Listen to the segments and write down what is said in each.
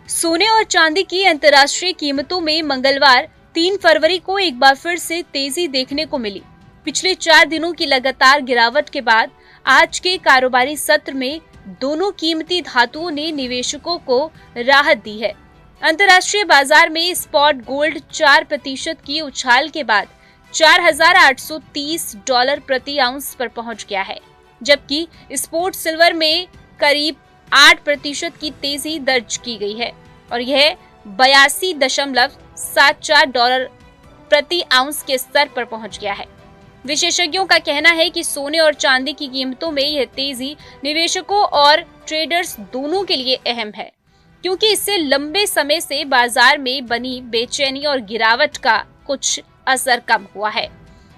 सोने और चांदी की अंतर्राष्ट्रीय कीमतों में मंगलवार 3 फरवरी को एक बार फिर से तेजी देखने को मिली। पिछले 4 दिनों की लगातार गिरावट के बाद आज के कारोबारी सत्र में दोनों कीमती धातुओं ने निवेशकों को राहत दी है। अंतर्राष्ट्रीय बाजार में स्पॉट गोल्ड 4% की उछाल के बाद $4,830 प्रति आउंस पर पहुंच गया है, जबकि स्पोर्ट सिल्वर में करीब 8% की तेजी दर्ज की गई है और यह $82.74 प्रति आउंस के स्तर पर पहुंच गया है। विशेषज्ञों का कहना है कि सोने और चांदी की कीमतों में यह तेजी निवेशकों और ट्रेडर्स दोनों के लिए अहम है, क्योंकि इससे लंबे समय से बाजार में बनी बेचैनी और गिरावट का कुछ असर कम हुआ है।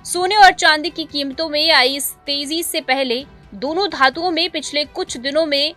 सोने और चांदी की कीमतों में आई इस तेजी से पहले दोनों धातुओं में पिछले कुछ दिनों में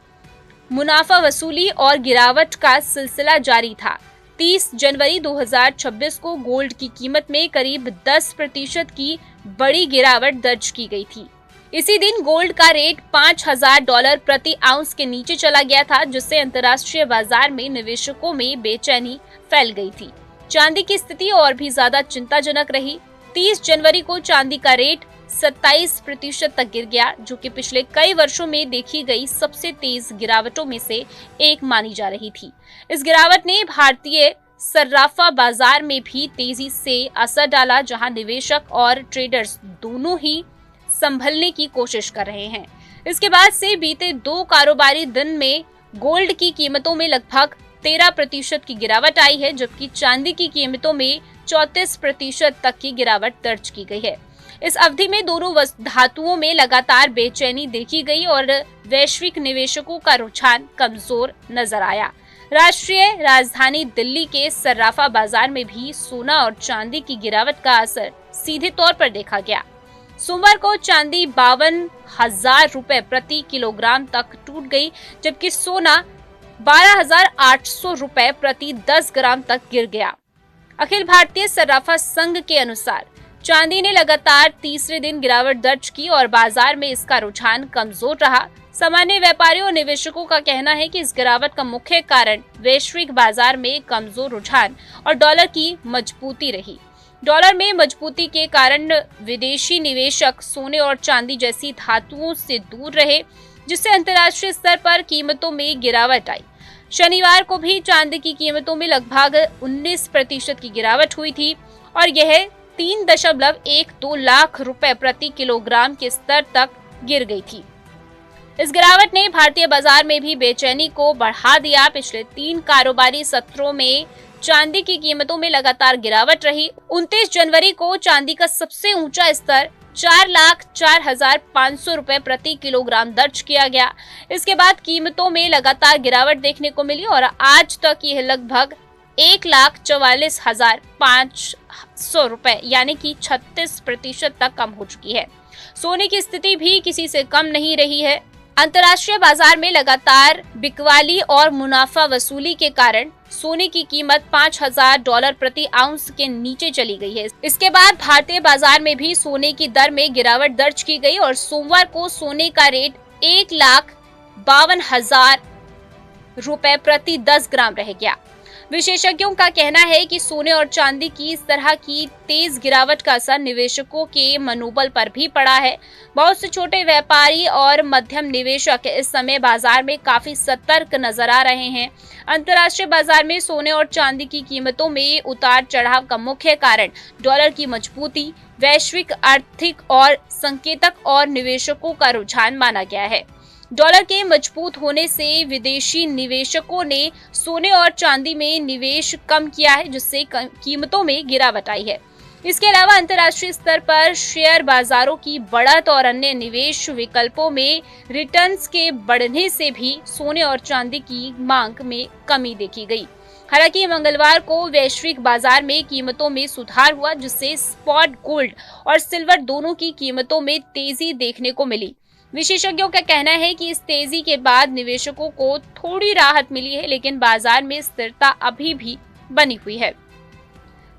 मुनाफा वसूली और गिरावट का सिलसिला जारी था। 30 जनवरी 2026 को गोल्ड की कीमत में करीब 10% की बड़ी गिरावट दर्ज की गई थी। इसी दिन गोल्ड का रेट $5,000 प्रति आउंस के नीचे चला गया था, जिससे अंतर्राष्ट्रीय बाजार में निवेशकों में बेचैनी फैल गई थी। चांदी की स्थिति और भी ज्यादा चिंताजनक रही। 30 जनवरी को चांदी का रेट 27% तक गिर गया, जो कि पिछले कई वर्षों में देखी गई सबसे तेज गिरावटों में से एक मानी जा रही थी। इस गिरावट ने भारतीय सर्राफा बाजार में भी तेजी से असर डाला, जहां निवेशक और ट्रेडर्स दोनों ही संभलने की कोशिश कर रहे हैं। इसके बाद से बीते 2 कारोबारी दिन में गोल्ड की कीमतों में लगभग 13% की गिरावट आई है, जबकि चांदी की कीमतों में 34% तक की गिरावट दर्ज की गई है। इस अवधि में दोनों धातुओं में लगातार बेचैनी देखी गई और वैश्विक निवेशकों का रुझान कमजोर नजर आया। राष्ट्रीय राजधानी दिल्ली के सर्राफा बाजार में भी सोना और चांदी की गिरावट का असर सीधे तौर पर देखा गया। सोमवार को चांदी $52,000 प्रति किलोग्राम तक टूट गई, जबकि सोना $12,800 प्रति 10 ग्राम तक गिर गया। अखिल भारतीय सर्राफा संघ के अनुसार चांदी ने लगातार तीसरे दिन गिरावट दर्ज की और बाजार में इसका रुझान कमजोर रहा। सामान्य व्यापारियों और निवेशकों का कहना है कि इस गिरावट का मुख्य कारण वैश्विक बाजार में कमजोर रुझान और डॉलर की मजबूती रही। डॉलर में मजबूती के कारण विदेशी निवेशक सोने और चांदी जैसी धातुओं से दूर रहे, जिससे अंतर्राष्ट्रीय स्तर पर कीमतों में गिरावट आई। शनिवार को भी चांदी की कीमतों में लगभग 19% की गिरावट हुई थी और यह 3.12 लाख रुपए प्रति किलोग्राम के स्तर तक गिर गई थी। इस गिरावट ने भारतीय बाजार में भी बेचैनी को बढ़ा दिया। पिछले 3 कारोबारी सत्रों में चांदी की कीमतों में लगातार गिरावट रही। 29 जनवरी को चांदी का सबसे ऊंचा स्तर 4,04,500 रुपए प्रति किलोग्राम दर्ज किया गया। इसके बाद कीमतों में लगातार गिरावट देखने को मिली और आज तक यह लगभग 1,44,500 रुपए यानी कि 36% तक कम हो चुकी है। सोने की स्थिति भी किसी से कम नहीं रही है। अंतर्राष्ट्रीय बाजार में लगातार बिकवाली और मुनाफा वसूली के कारण सोने की कीमत $5,000 प्रति आउंस के नीचे चली गई है। इसके बाद भारतीय बाजार में भी सोने की दर में गिरावट दर्ज की गई और सोमवार को सोने का रेट 1,52,000 रुपए प्रति 10 ग्राम रह गया। विशेषज्ञों का कहना है कि सोने और चांदी की इस तरह की तेज गिरावट का असर निवेशकों के मनोबल पर भी पड़ा है। बहुत से छोटे व्यापारी और मध्यम निवेशक इस समय बाजार में काफी सतर्क नजर आ रहे हैं। अंतर्राष्ट्रीय बाजार में सोने और चांदी की कीमतों में उतार चढ़ाव का मुख्य कारण डॉलर की मजबूती, वैश्विक आर्थिक और संकेतक और निवेशकों का रुझान माना गया है। डॉलर के मजबूत होने से विदेशी निवेशकों ने सोने और चांदी में निवेश कम किया है, जिससे कीमतों में गिरावट आई है। इसके अलावा अंतर्राष्ट्रीय स्तर पर शेयर बाजारों की बढ़त और अन्य निवेश विकल्पों में रिटर्न्स के बढ़ने से भी सोने और चांदी की मांग में कमी देखी गई। हालांकि मंगलवार को वैश्विक बाजार में कीमतों में सुधार हुआ, जिससे स्पॉट गोल्ड और सिल्वर दोनों की कीमतों में तेजी देखने को मिली। विशेषज्ञों का कहना है कि इस तेजी के बाद निवेशकों को थोड़ी राहत मिली है, लेकिन बाजार में स्थिरता अभी भी बनी हुई है।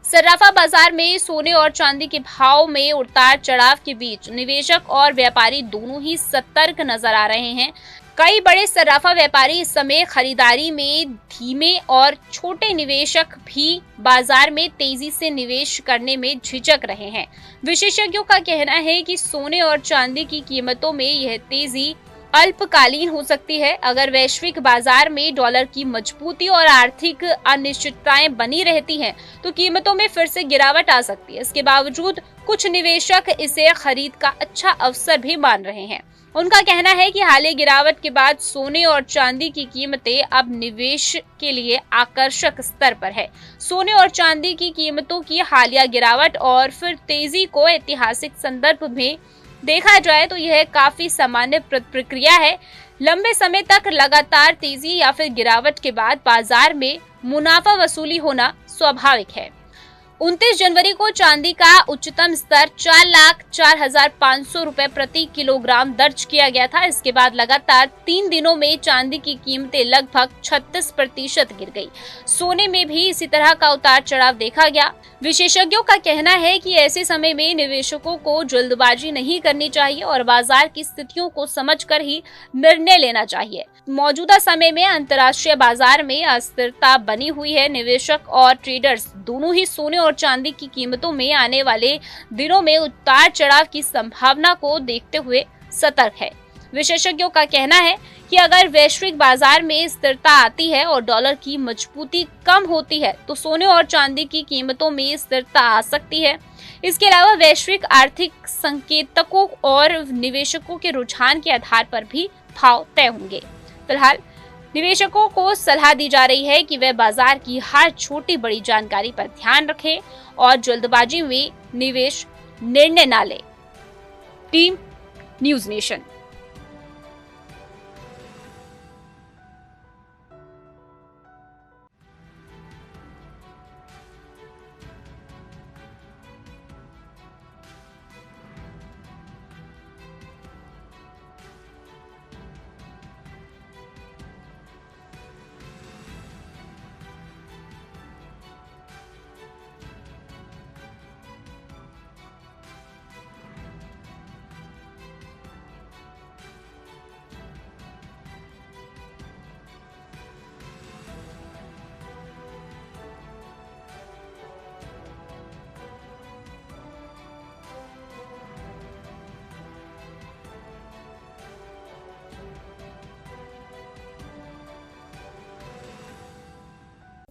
सर्राफा बाजार में सोने और चांदी के भाव में उतार चढ़ाव के बीच निवेशक और व्यापारी दोनों ही सतर्क नजर आ रहे हैं। कई बड़े सर्राफा व्यापारी इस समय खरीदारी में धीमे और छोटे निवेशक भी बाजार में तेजी से निवेश करने में झिझक रहे हैं। विशेषज्ञों का कहना है कि सोने और चांदी की कीमतों में यह तेजी अल्पकालीन हो सकती है। अगर वैश्विक बाजार में डॉलर की मजबूती और आर्थिक अनिश्चितताएं बनी रहती हैं, तो कीमतों में फिर से गिरावट आ सकती है। इसके बावजूद कुछ निवेशक इसे खरीद का अच्छा अवसर भी मान रहे हैं। उनका कहना है कि हालिया गिरावट के बाद सोने और चांदी की कीमतें अब निवेश के लिए आकर्षक स्तर पर है। सोने और चांदी की कीमतों की हालिया गिरावट और फिर तेजी को ऐतिहासिक संदर्भ में देखा जाए तो यह काफी सामान्य प्रक्रिया है। लंबे समय तक लगातार तेजी या फिर गिरावट के बाद बाजार में मुनाफा वसूली होना स्वाभाविक है। 29 जनवरी को चांदी का उच्चतम स्तर 4,04,500 रुपए प्रति किलोग्राम दर्ज किया गया था। इसके बाद लगातार 3 दिनों में चांदी की कीमतें लगभग 36% गिर गई। सोने में भी इसी तरह का उतार चढ़ाव देखा गया। विशेषज्ञों का कहना है कि ऐसे समय में निवेशकों को जल्दबाजी नहीं करनी चाहिए और बाजार की स्थितियों को समझकर ही निर्णय लेना चाहिए। मौजूदा समय में अंतर्राष्ट्रीय बाजार में अस्थिरता बनी हुई है। निवेशक और ट्रेडर्स दोनों ही सोने और चांदी की कीमतों में आने वाले दिनों में उतार चढ़ाव की संभावना को देखते हुए सतर्क है। विशेषज्ञों का कहना है कि अगर वैश्विक बाजार में स्थिरता आती है और डॉलर की मजबूती कम होती है, तो सोने और चांदी की कीमतों में स्थिरता आ सकती है। इसके अलावा वैश्विक आर्थिक संकेतकों और निवेशकों के रुझान के आधार पर भी भाव तय होंगे। फिलहाल निवेशकों को सलाह दी जा रही है कि वे बाजार की हर छोटी बड़ी जानकारी पर ध्यान रखें और जल्दबाजी में निवेश निर्णय न लें। Team news nation.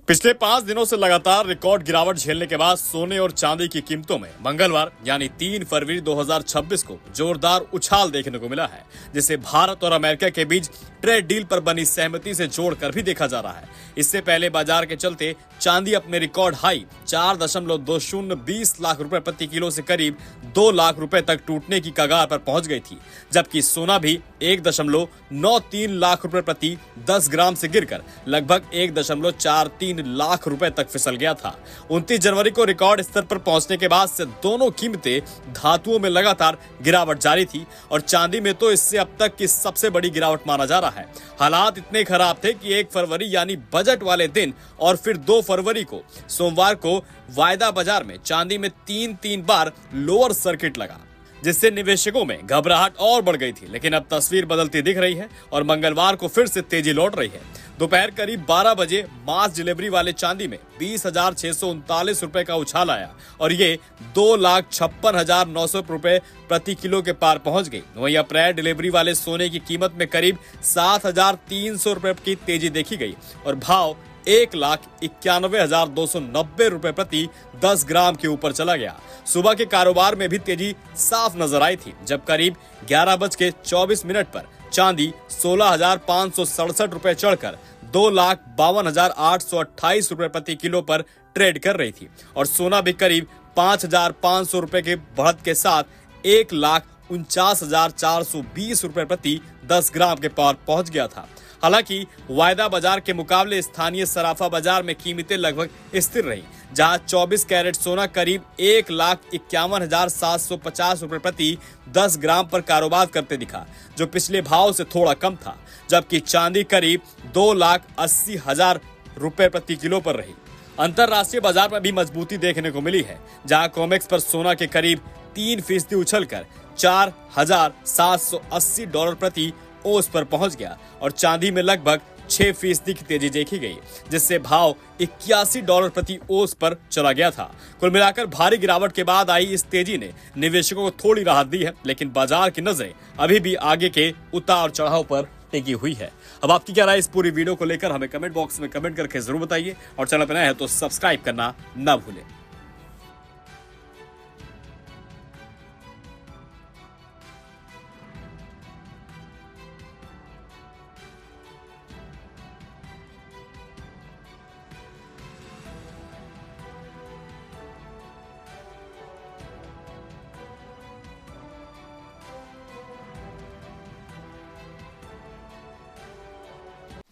पिछले 5 दिनों से लगातार रिकॉर्ड गिरावट झेलने के बाद सोने और चांदी की कीमतों में मंगलवार यानी 3 फरवरी 2026 को जोरदार उछाल देखने को मिला है, जिसे भारत और अमेरिका के बीच ट्रेड डील पर बनी सहमति से जोड़कर भी देखा जा रहा है। इससे पहले बाजार के चलते चांदी अपने रिकॉर्ड हाई 4.20 लाख रुपए प्रति किलो से करीब 2 लाख रुपए तक टूटने की कगार पर पहुंच गई थी, जबकि सोना भी 1.93 लाख रुपए प्रति 10 ग्राम से गिरकर लगभग 1.43 लाख रुपए तक फिसल गया था। 29 जनवरी को रिकॉर्ड स्तर पर पहुंचने के बाद से दोनों कीमतें धातुओं में लगातार गिरावट जारी थी और चांदी में तो इससे अब तक की सबसे बड़ी गिरावट माना जा रहा है। हालात इतने खराब थे कि 1 फरवरी यानी बजट वाले दिन और फिर 2 फरवरी को सोमवार को वायदा बाजार में चांदी में 3 बार लोअर सर्किट लगा, जिससे निवेशकों में घबराहट और बढ़ गई थी। लेकिन अब तस्वीर बदलती दिख रही है और मंगलवार को फिर से तेजी लौट रही है। दोपहर करीब 12 बजे मास डिलीवरी वाले चांदी में 20,639 रुपए का उछाल आया और ये 2,56,900 रुपए प्रति किलो के पार पहुंच गई। वहीं अप्रैल डिलीवरी वाले सोने की कीमत में करीब 7,300 रुपए की तेजी देखी गई और भाव 1,91,290 रुपए प्रति 10 ग्राम के ऊपर चला गया। सुबह के कारोबार में भी तेजी साफ नजर आई थी, जब करीब 11:24 पर चांदी 16,567 रुपए चढ़कर 2,52,828 रुपए प्रति किलो पर ट्रेड कर रही थी और सोना भी करीब 5,500 रुपए के बढ़त के साथ 1,49,420 रुपए प्रति 10 ग्राम के पार पहुंच गया था। हालांकि वायदा बाजार के मुकाबले स्थानीय सराफा बाजार में कीमतें लगभग स्थिर रही, जहां 24 कैरेट सोना करीब 1,51,750 रुपए प्रति 10 ग्राम पर कारोबार करते दिखा, जो पिछले भाव से थोड़ा कम था, जबकि चांदी करीब 2,80,000 रुपए प्रति किलो पर रही। अंतरराष्ट्रीय बाजार में भी मजबूती देखने को मिली है, जहां कॉमेक्स पर सोना के करीब 3% उछलकर $4,780 प्रति ओस पर पहुंच गया और चांदी में लगभग 6% की तेजी देखी गई, जिससे भाव $81 प्रति ओस पर चला गया था। कुल मिलाकर भारी गिरावट के बाद आई इस तेजी ने निवेशकों को थोड़ी राहत दी है, लेकिन बाजार की नजरें अभी भी आगे के उतार चढ़ाव पर टिकी हुई है। अब आपकी क्या राय इस पूरी वीडियो को लेकर हमें कमेंट बॉक्स में कमेंट करके जरूर बताइए और चैनल पर नए हैं तो सब्सक्राइब करना ना भूलें।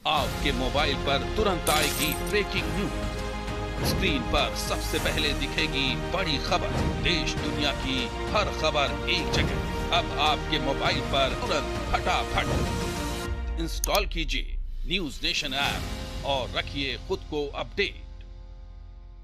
आपके मोबाइल पर तुरंत आएगी ब्रेकिंग न्यूज। स्क्रीन पर सबसे पहले दिखेगी बड़ी खबर। देश दुनिया की हर खबर एक जगह। अब आपके मोबाइल पर तुरंत फटाफट इंस्टॉल कीजिए न्यूज नेशन ऐप और रखिए खुद को अपडेट।